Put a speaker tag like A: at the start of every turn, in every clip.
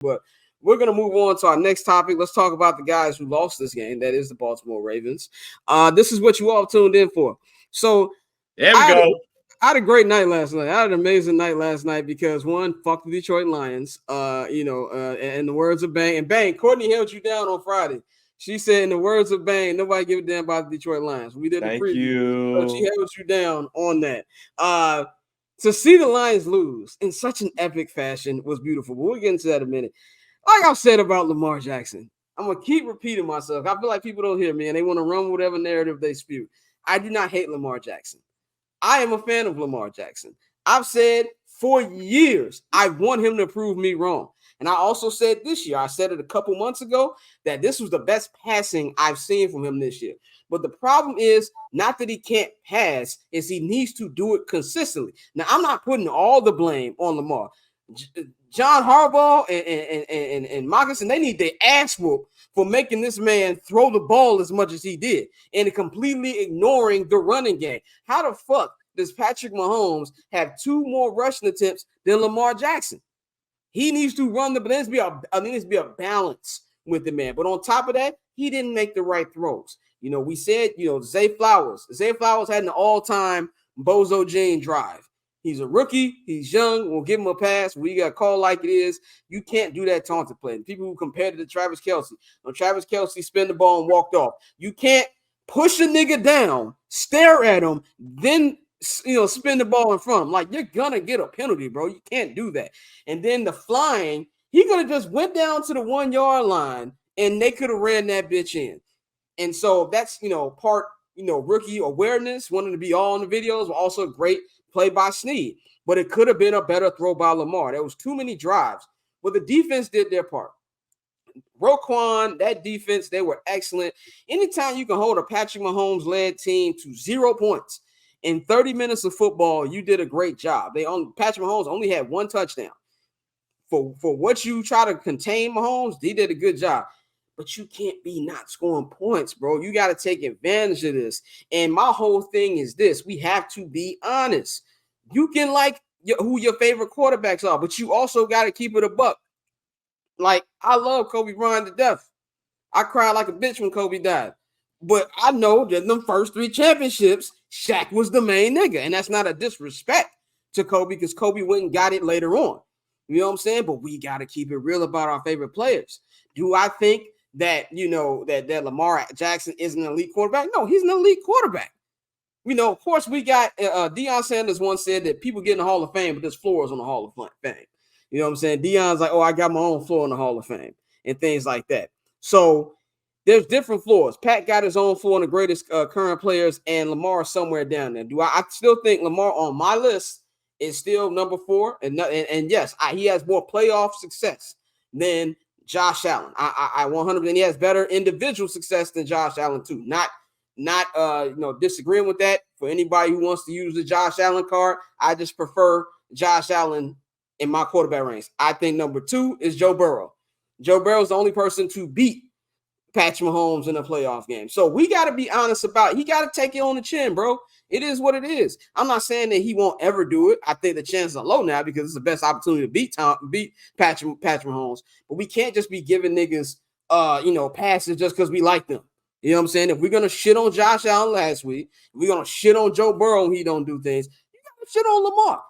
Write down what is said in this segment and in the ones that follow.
A: But we're going to move on to our next topic. Let's talk about the guys who lost this game. That is the Baltimore Ravens. This is what you all tuned in for. So
B: there we go.
A: I had a great night last night. I had an amazing night last night because one, fuck the Detroit Lions. In the words of Bang, Courtney held you down on Friday. She said, in the words of Bang, nobody give a damn about the Detroit Lions. We did the preview. So she held you down on that. To see the Lions lose in such an epic fashion was beautiful. But we'll get into that in a minute. Like I've said about Lamar Jackson, I'm going to keep repeating myself. I feel like people don't hear me and they want to run whatever narrative they spew. I do not hate Lamar Jackson. I am a fan of Lamar Jackson. I've said for years, I want him to prove me wrong. And I also said this year, I said it a couple months ago, that this was the best passing I've seen from him this year. But the problem is not that he can't pass, is he needs to do it consistently. Now, I'm not putting all the blame on Lamar. John Harbaugh and Moccasin, they need their ass whooped for making this man throw the ball as much as he did and completely ignoring the running game. How the fuck does Patrick Mahomes have 2 more rushing attempts than Lamar Jackson? He needs to run there needs to be a balance with the man. But on top of that, he didn't make the right throws. We said, Zay Flowers. Zay Flowers had an all-time Bozo Jean drive. He's a rookie. He's young. We'll give him a pass. We got a call like it is. You can't do that taunted play. People who compared it to Travis Kelce. When Travis Kelce spun the ball and walked off. You can't push a nigga down, stare at him, then spin the ball in front of him. Like, you're going to get a penalty, bro. You can't do that. And then the flying, he could have just went down to the 1-yard line and they could have ran that bitch in. And so that's, part, rookie awareness, wanting to be all in the videos, but also great play by Snead. But it could have been a better throw by Lamar. There was too many drives. But the defense did their part. Roquan, that defense, they were excellent. Anytime you can hold a Patrick Mahomes-led team to 0 points in 30 minutes of football, you did a great job. Patrick Mahomes only had 1 touchdown. For what you try to contain Mahomes, he did a good job. But you can't be not scoring points, bro. You got to take advantage of this. And my whole thing is this. We have to be honest. You can like who your favorite quarterbacks are, but you also got to keep it a buck. Like, I love Kobe Bryant to death. I cried like a bitch when Kobe died. But I know that the first 3 championships, Shaq was the main nigga. And that's not a disrespect to Kobe because Kobe went and got it later on. You know what I'm saying? But we got to keep it real about our favorite players. Do I think that, that Lamar Jackson is an elite quarterback? No, he's an elite quarterback. Of course, we got Deion Sanders once said that people get in the Hall of Fame, but there's floors on the Hall of Fame. You know what I'm saying? Deion's like, I got my own floor in the Hall of Fame and things like that. So there's different floors. Pat got his own floor in the greatest current players, and Lamar somewhere down there. I still think Lamar on my list is still number 4. And yes, he has more playoff success than Josh Allen. I 100%. He has better individual success than Josh Allen too. Not disagreeing with that. For anybody who wants to use the Josh Allen card, I just prefer Josh Allen in my quarterback range. I think number 2 is Joe Burrow. Joe Burrow is the only person to beat Patrick Mahomes in a playoff game. So we got to be honest about it. He got to take it on the chin, bro. It is what it is. I'm not saying that he won't ever do it. I think the chances are low now because it's the best opportunity to beat Patrick Mahomes. But we can't just be giving niggas passes just because we like them. You know what I'm saying? If we're going to shit on Josh Allen last week, we're going to shit on Joe Burrow when he don't do things, you got to shit on Lamar.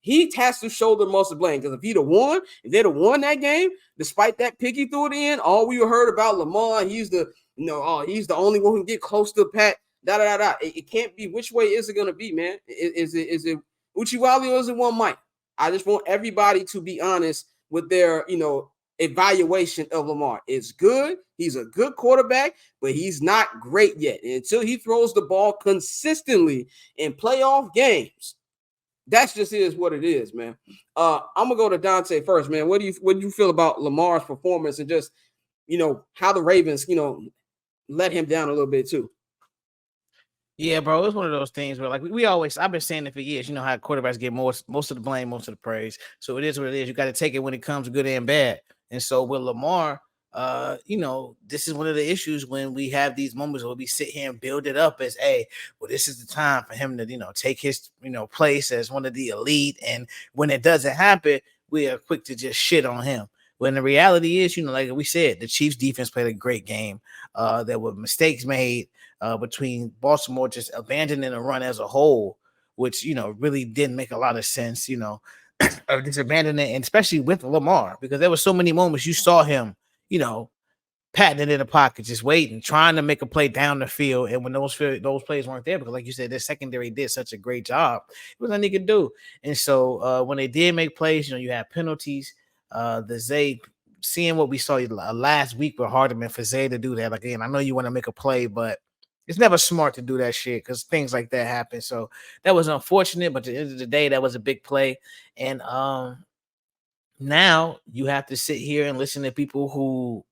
A: He has to shoulder most of the blame because if they'd have won that game, despite that pick he threw it in, all we heard about Lamar, he's the only one who can get close to Pat. It can't be. Which way is it going to be, man? Is it Uchiwali or is it one Mike? I just want everybody to be honest with their evaluation of Lamar. It's good. He's a good quarterback, but he's not great yet. And until he throws the ball consistently in playoff games, that's just is what it is, man. I'm gonna go to Dante first, man. What do you feel about Lamar's performance and just how the Ravens let him down a little bit too?
C: Yeah, bro, it's one of those things where, like, I've been saying it for years. You know how quarterbacks get most of the blame, most of the praise. So it is what it is. You got to take it when it comes good and bad. And so with Lamar, this is one of the issues when we have these moments where we sit here and build it up as, this is the time for him to, take his, place as one of the elite. And when it doesn't happen, we are quick to just shit on him. When the reality is, like we said, the Chiefs defense played a great game. There were mistakes made between Baltimore just abandoning the run as a whole, which, really didn't make a lot of sense, of just abandoning, and especially with Lamar, because there were so many moments you saw him, patting it in the pocket, just waiting, trying to make a play down the field. And when those plays weren't there, because like you said, their secondary did such a great job, it was nothing he could do. And so when they did make plays, you have penalties. The Zay, seeing what we saw last week with Hardeman, for Zay to do that, like, again, I know you want to make a play, but it's never smart to do that shit because things like that happen. So that was unfortunate, but at the end of the day, that was a big play. And now you have to sit here and listen to people who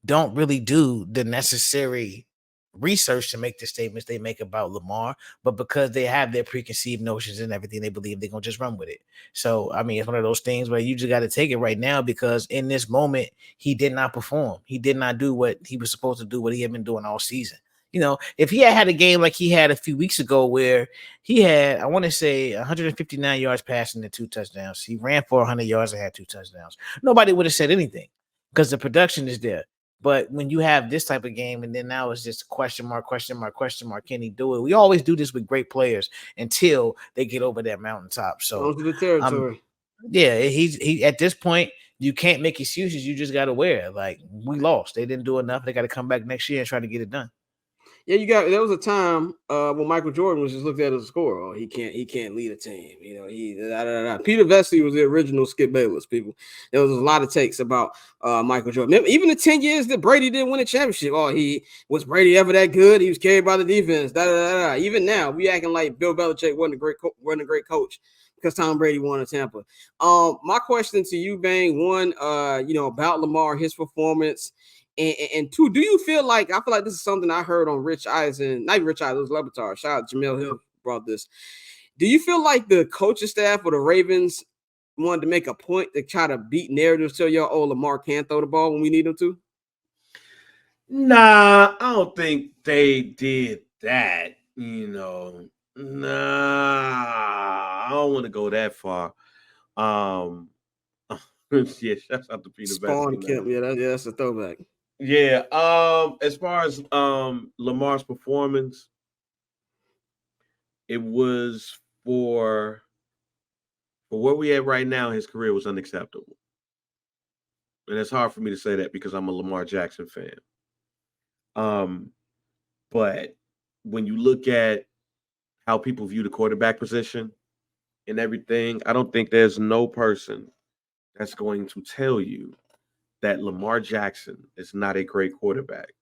C: don't really do the necessary research to make the statements they make about Lamar, but because they have their preconceived notions and everything, they believe they're gonna just run with it. So I mean, it's one of those things where you just got to take it right now, because in this moment he did not perform. He did not do what he was supposed to do, what he had been doing all season. If he had a game like he had a few weeks ago where he had, I want to say, 159 yards passing and 2 touchdowns, he ran for 100 yards and had 2 touchdowns, nobody would have said anything because the production is there. But when you have this type of game, and then now it's just question mark, question mark, question mark, can he do it? We always do this with great players until they get over that mountaintop. So,
A: to the territory.
C: Yeah, he at this point, you can't make excuses. You just got to wear it. Like, we lost. They didn't do enough. They got to come back next year and try to get it done.
A: Yeah, there was a time when Michael Jordan was just looked at as a scorer. Oh, he can't lead a team. Peter Vesey was the original Skip Bayless. People, there was a lot of takes about Michael Jordan. Even the 10 years that Brady didn't win a championship. Oh, was Brady ever that good? He was carried by the defense. Even now, we acting like Bill Belichick wasn't a great coach because Tom Brady won in Tampa. My question to you, Bang, one, about Lamar, his performance. And two, do you feel like, I feel like this is something I heard on Rich Eisen, not Rich Eisen, it was Lebatard. Shout out to Jamel Hill brought this. Do you feel like the coaching staff or the Ravens wanted to make a point to try to beat narratives, tell y'all, oh, Lamar can't throw the ball when we need him to?
B: Nah, I don't think they did that. Nah, I don't want to go that far. Yeah, shouts out to Peter
A: Spawn Kemp, that's a throwback.
B: Yeah, as far as Lamar's performance, it was for where we at right now, his career was unacceptable. And it's hard for me to say that because I'm a Lamar Jackson fan. But when you look at how people view the quarterback position and everything, I don't think there's no person that's going to tell you that Lamar Jackson is not a great quarterback.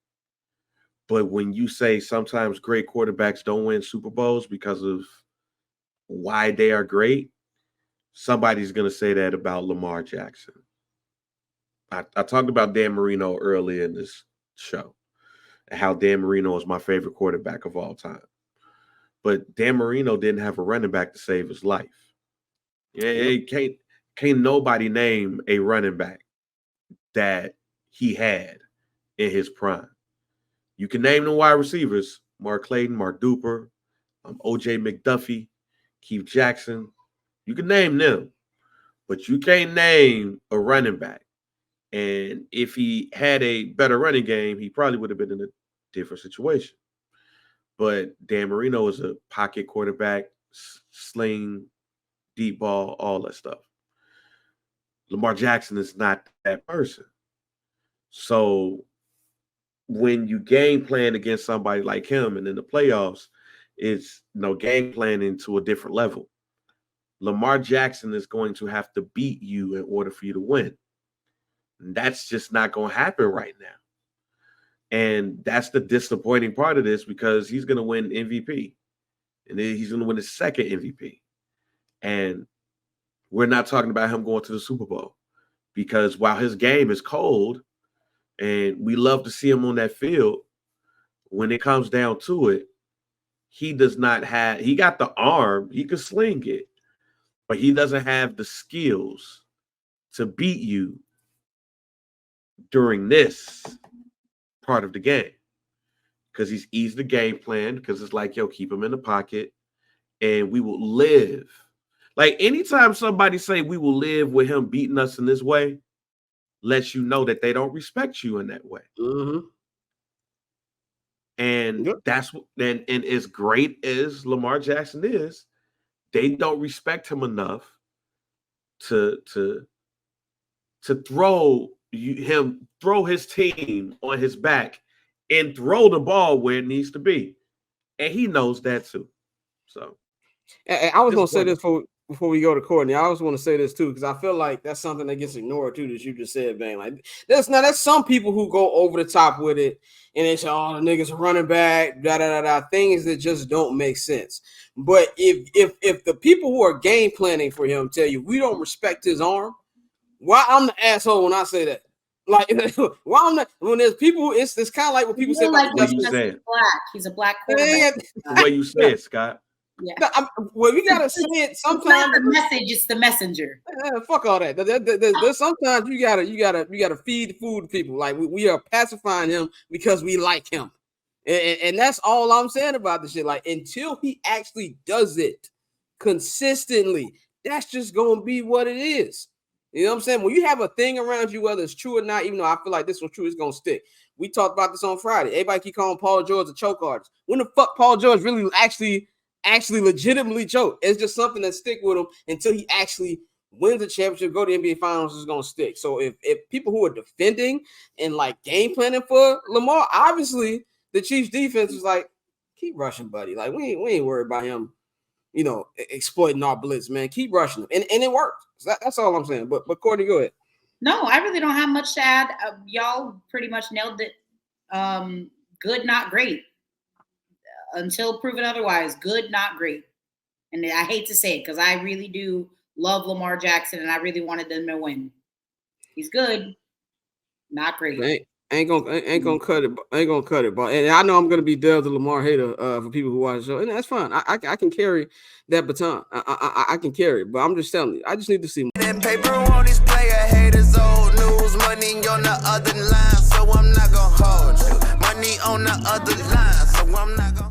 B: But when you say sometimes great quarterbacks don't win Super Bowls because of why they are great, somebody's going to say that about Lamar Jackson. I talked about Dan Marino earlier in this show, how Dan Marino is my favorite quarterback of all time. But Dan Marino didn't have a running back to save his life. Yeah, can't nobody name a running back that he had in his prime. You can name the wide receivers: Mark Clayton, Mark Duper, O.J. McDuffie, Keith Jackson. You can name them, but you can't name a running back. And if he had a better running game, he probably would have been in a different situation. But Dan Marino is a pocket quarterback, sling, deep ball, all that stuff. Lamar Jackson is not that person. So when you game plan against somebody like him and in the playoffs, it's game planning to a different level. Lamar Jackson is going to have to beat you in order for you to win. And that's just not going to happen right now. And that's the disappointing part of this, because he's going to win MVP. And then he's going to win his second MVP. And we're not talking about him going to the Super Bowl, because while his game is cold and we love to see him on that field, when it comes down to it, he got the arm, he could sling it, but he doesn't have the skills to beat you during this part of the game, because he's easy to game plan, because it's like, keep him in the pocket and we will live. Like, anytime somebody say we will live with him beating us in this way, lets you know that they don't respect you in that way.
A: Mm-hmm.
B: And
A: Yep.
B: that's what, and as great as Lamar Jackson is, they don't respect him enough to throw his team on his back and throw the ball where it needs to be. And he knows that too. So
A: and I was going to say this before we go to Courtney. I also want to say this too, because I feel like that's something that gets ignored too, that you just said, Bang. Like that's some people who go over the top with it and they say, oh, the niggas are running back, things that just don't make sense. But if the people who are game planning for him tell you we don't respect his arm, why I'm the asshole when I say that? Like, why I'm not, when there's people, it's kind of like what people say about
B: what you said.
D: Black. He's a black quarterback.
B: The way you say it, Scott.
D: Yeah.
A: No, well, we gotta say it sometimes.
D: It's not the message, it's the messenger.
A: Fuck all that. There's sometimes you gotta feed the food to people. Like we are pacifying him because we like him, and that's all I'm saying about this shit. Like until he actually does it consistently, that's just gonna be what it is. You know what I'm saying? When you have a thing around you, whether it's true or not, even though I feel like this was true, it's gonna stick. We talked about this on Friday. Everybody keep calling Paul George a choke artist. When the fuck Paul George really actually legitimately choke? It's just something that stick with him until he actually wins the championship, go to the NBA Finals, is gonna stick. So if people who are defending and like game planning for Lamar, obviously the Chiefs defense is like, keep rushing, buddy. Like we ain't worried about him, you know, exploiting our blitz, man. Keep rushing him, and it worked. So that's all I'm saying. But Courtney, go ahead.
D: No, I really don't have much to add. Y'all pretty much nailed it. Good, not great. Until proven otherwise, good, not great. And I hate to say it because I really do love Lamar Jackson and I really wanted them to win. He's good, not great.
A: Ain't gonna cut it. Ain't gonna cut it. But and I know I'm gonna be Dell the Lamar hater for people who watch the show, and that's fine. I can carry that baton. I can carry it. But I'm just telling you, I just need to see more.
E: That paper on these player haters, old news, money on the other line, so I'm not gonna hold you. Money on the other line, so I'm not gonna